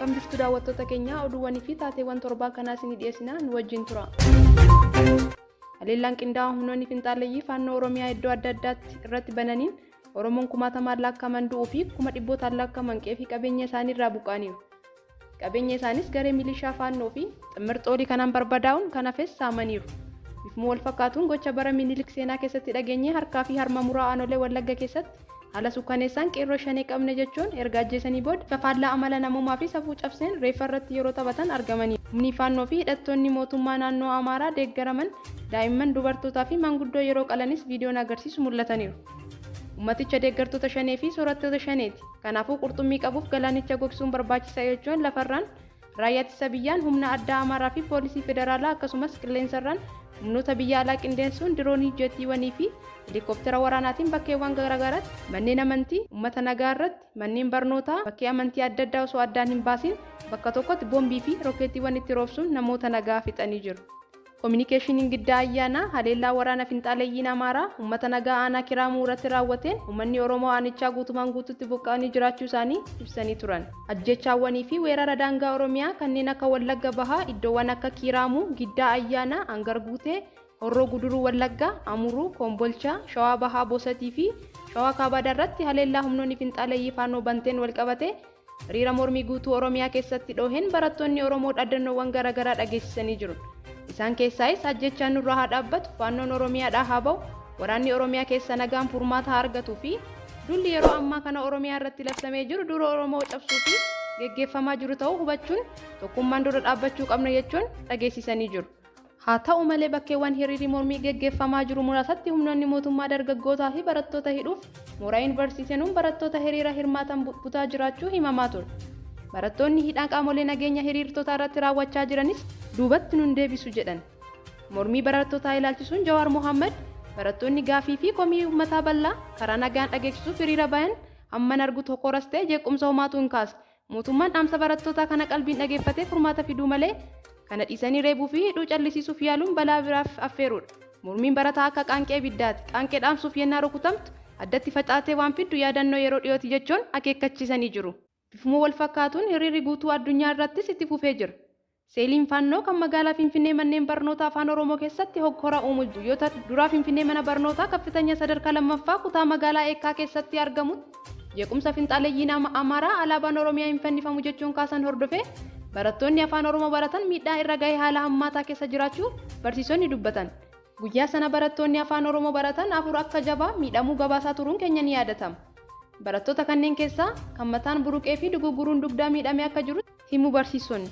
akkam jirtu daawwattoota keenya oduuwwanii fi taateewwan torbaa kanaa isinii dhiyeessinaa nu wajjin tura. Haleellaan qindaa'aa humnoonni finxaaleeyyii faannoo Oromiyaa iddoo adda addaatti irratti bananiin Oromoon kumaatamaan lakkaa'aman du'uu fi kuma dhibbootaan lakkaa'aman qe'ee fi qabeenya isaanii irraa buqqa'aniiru. Qabeenya isaanis garee milishaa faannoo fi ximmirxoolii kanaan barbadaa'uun kan hafes saamaniiru. Bifuma wal fakkaatuun gocha bara Minilik seenaa keessatti dhageenye harkaa fi harma muraa aanolee Wallagga keessatti haala sukkaneessaan qeerroo shanee qabne jechuun erga ajjeesanii booda faallaa amala namummaa fi safuu cabseen reeffa irratti yeroo taphatan argamanii. Humni faannoo fi hidhattoonni mootummaa naannoo Amaaraa deeggaraman daa'imman dubartootaa fi manguddoo yeroo qalanis viidiyoon agarsiisu mul'ataniiru. Ummaticha deeggartoota shanee fi soorattoota shaneeti. Kanaafuu qurxummii qabuuf galaanicha gogsuun barbaachisaa jechuun lafarraan raayyaa ittisa biyyaan humna addaa Amaaraa fi poolisii federaalaa akkasumas qilleensarraan humnoota biyya alaa qindeessuun diroonii jettiiwwanii fi helikooftera waraanaatiin bakkeewwan garaagaraatti manneen amantii uummata nagaa irratti manneen barnootaa bakkee amantii adda addaa osoo addaan hin baasin bakka tokkotti boombii fi rookeettiiwwan itti roobsuun namoota nagaa fixanii jiru. Kominikeeshiniin giddaa ayyaanaa haleellaa waraana finxaaleeyyiin Amaaraa uummata nagaa aanaa Kiraamuu irratti raawwateen uummanni Oromoo aanichaa guutumaan guututti buqqa'anii jiraachuu isaanii ibsanii turan. Ajjechaawwanii fi weerara daangaa Oromiyaa kanneen akka Wallagga Bahaa iddoowwan akka Kiraamuu, giddaa ayyaanaa, Angar Guutee, Horroo Guduruu Wallaggaa, Amuruu, Kombolchaa, Shawaa Bahaa Bosatii fi Shawaa Kaabaa irratti haleellaa humnoonni finxaaleeyyii faannoo banteen wal qabate hiriira mormii guutuu Oromiyaa keessatti dhooheen barattoonni Oromoo dhaddannoowwan garaagaraa dhageessisanii jiru. Isaan keessaayis ajjechaan nurraa haa dhaabbatu, faannoon Oromiyaadhaa haa ba'u, waraanni Oromiyaa keessa nagaan furmaata haa argatuu fi dulli yeroo ammaa kana Oromiyaa irratti labsamee jiru dura Oromoo cabsuu fi geggeeffamaa jiru ta'uu hubachuun tokkummaan dura dhaabbachuu qabna jechuun dhageessisanii jiru. Haa ta'u malee bakkeewwan hiriirri mormii geggeeffamaa jiru muraasatti humnoonni mootummaa dargaggootaa fi barattoota hidhuuf mooraa yuunivarsiitii seenuun barattoota hiriira hirmaatan butaa jiraachuu himamaa ture. Barattoonni hidhaan qaamolee nageenya hiriirtota irratti raawwachaa jiranis duubatti nun deebisu jedhan. Mormii barattootaa ilaalchisuun Jawaar Mohaammed barattoonni gaafii fi komii uummataa bal'aa karaa nagaan dhageessisuuf hiriira bayan hamman argu tokkoras ta'e jeequmsa homaatu hin kaasne. Mootummaan dhaamsa barattootaa kana qalbiin dhageeffatee furmaata fiduu malee kana dhiisanii reebuu fi hidhuu callisiisuuf yaaluun balaa biraaf affeerudha. Mormiin barataa akka qaanqee ibiddaati. Qaanqee dhaamsuuf yennaa rukutamtu addatti facaatee waan fiddu yaadannoo yeroo dhiyooti jechuun akeekkachiisanii jiru. Bifuma wal fakkaatuun hiriirri guutuu addunyaa irrattis itti fufee jira. Seeliin faannoo kan magaalaa Finfinnee manneen barnootaa afaan Oromoo keessatti hoggora uumuu yoo ta'u duraa Finfinnee mana barnootaa kaffitanya sadarkaa lammaffaa kutaa magaalaa Eekkaa keessatti argamu jeequmsa finxaaleeyyiin Amaaraa alaabaan Oromiyaa hin fannifamu jechuun kaasan hordofee barattoonni afaan Oromoo baratan miidhaa irra gahee haala hammaataa keessa jiraachuu barsiisonni dubbatan. Guyyaa sana barattoonni afaan Oromoo baratan afur akka jabaa miidhamuu gabaasaa turuun keenya ni yaadatama. Barattoota kanneen keessaa kan mataan buruqee fi dugugguruun dugdaa miidhamee akka jiru himu barsiisonni.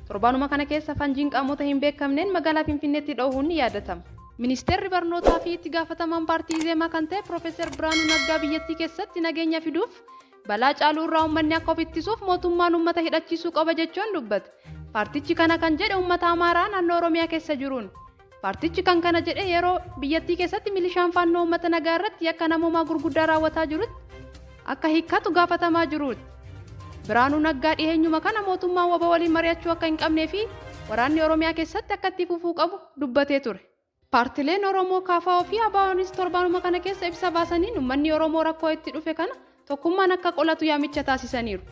Torbaanuma kana keessa fanjiin qaamota hin beekamneen magaalaa Finfinneetti dhoohuun ni yaadatama. Ministeerri barnootaa fi itti gaafatamaan paartii Zeemaa kan ta'e Profeesar Biraanuu Naggaa biyyattii keessatti nageenya fiduuf balaa caaluu irraa uummanni akka of ittisuuf mootummaan uummata hidhachiisuu qaba jechuun dubbate. Paartichi kana kan jedhe uummata Amaaraa naannoo Oromiyaa keessa jiruun. Paartichi kan kana jedhe yeroo biyyattii keessatti milishaan faannoo uummata nagaa irratti yakka namoomaa gurguddaa raawwataa jirutti akka hiikkatu gaafatamaa jiruuti. Biraanuu Naggaa dhiheenyuma kana mootummaan waba waliin mari'achuu akka hin qabnee fi waraanni Oromiyaa keessatti akka itti fufuu qabu dubbatee ture. Paartileen Oromoo KFO fi ABO'nis torbaanuma kana keessa ibsa baasaniin uummanni Oromoo rakkoo itti dhufe kana tokkummaan akka qolatu yaamicha taasisaniiru.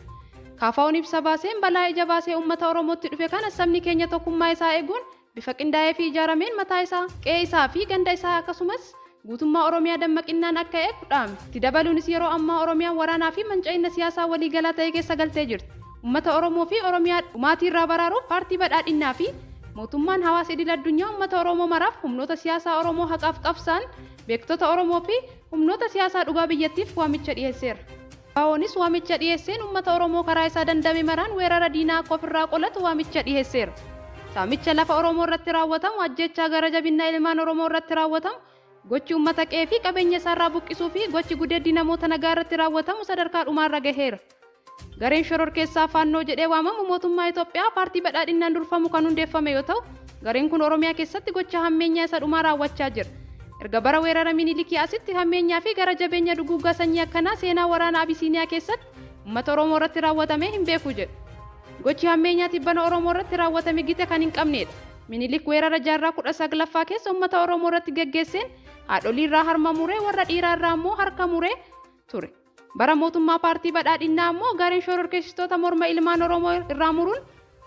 KFO'n ibsa baaseen balaa ija baasee uummata Oromootti dhufe kana sabni keenya tokkummaa isaa eeguun bifa qindaa'ee fi ijaarameen mataa isaa, qe'ee isaa fi ganda isaa akkasumas guutummaa Oromiyaa dammaqinnaan akka eegu dhaame. Itti dabaluunis yeroo ammaa Oromiyaan waraanaa fi manca'ina siyaasaa waliigalaa ta'e keessa galtee jirti. Uummata Oromoo fi Oromiyaa dhumaatii irraa baraaruuf paartii badhaadhinnaa fi mootummaan hawaasa idil addunyaa uummata Oromoo maraaf humnoota siyaasaa Oromoo haqaaf qabsaan beektota Oromoo fi humnoota siyaasaa dhugaa biyyattiif waamicha dhiyeesseera. ABO'nis waamicha dhiyeesseen uummata Oromoo karaa isaa dandame maraan weerara diinaa akka ofirraa qolatu waamicha dhiyeesseera. Saamicha lafa Oromoo irratti raawwatamu, ajjechaa gara jabinaa ilmaan Oromoo irratti raawwatamu, gochi uummata qe'ee fi qabeenya isaarraa buqqisuu fi gochi gudeeddii namoota nagaa irratti raawwatamu sadarkaa dhumaarra gaheera. Gareen shororkeessaa faannoo jedhee waamamu mootummaa Itoophiyaa paartii badhaadhinnaan durfamu kan hundeeffame yoo ta'u, gareen kun Oromiyaa keessatti gocha hammeenyaa isa dhumaa raawwachaa jira. Erga bara weerara Minilikii asitti hammeenyaa fi gara jabeenya duguuggaa sanyii akkanaa seenaa waraana Abisiiniyaa keessatti uummata Oromoo irratti raawwatamee hin beeku jedhu. Gochi hammeenyaa tibbana Oromoo irratti raawwatame gite kan hin qabnedha. Minilik weerara jaarraa 19ffaa keessa uummata Oromoo irratti geggeesseen haadholii irraa harma muree warra dhiiraa irraa immoo harka muree ture. Bara mootummaa paartii badhaadhinaa ammoo gareen shororkeessitoota morma ilmaan Oromoo irraa muruun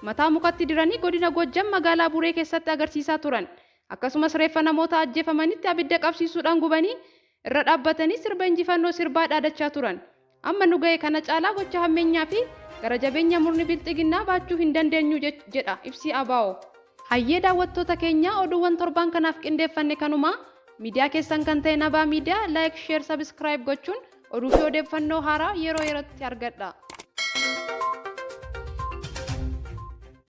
mataa mukatti diranii godina Gojjam magaalaa Buree keessatti agarsiisaa turan. Akkasumas reeffa namoota ajjeefamanitti abidda qabsiisuudhaan gubanii irra dhaabbatanii sirba injifannoo sirbaa dhaadachaa turan. Amma nu ga'e kana caalaa gocha hammeenyaa fi gara jabeenya murni bilxiginnaa baachuu hin dandeenyu jedha ibsi ABO. Hayyee daawwattoota keenya oduuwwan torban kanaaf qindeeffanne kanuma miidiyaa keessan kan ta'e Nabaa Miidiyaa like, share, subscribe gochuun oduu fi odeeffannoo haaraa yeroo yerootti argadha.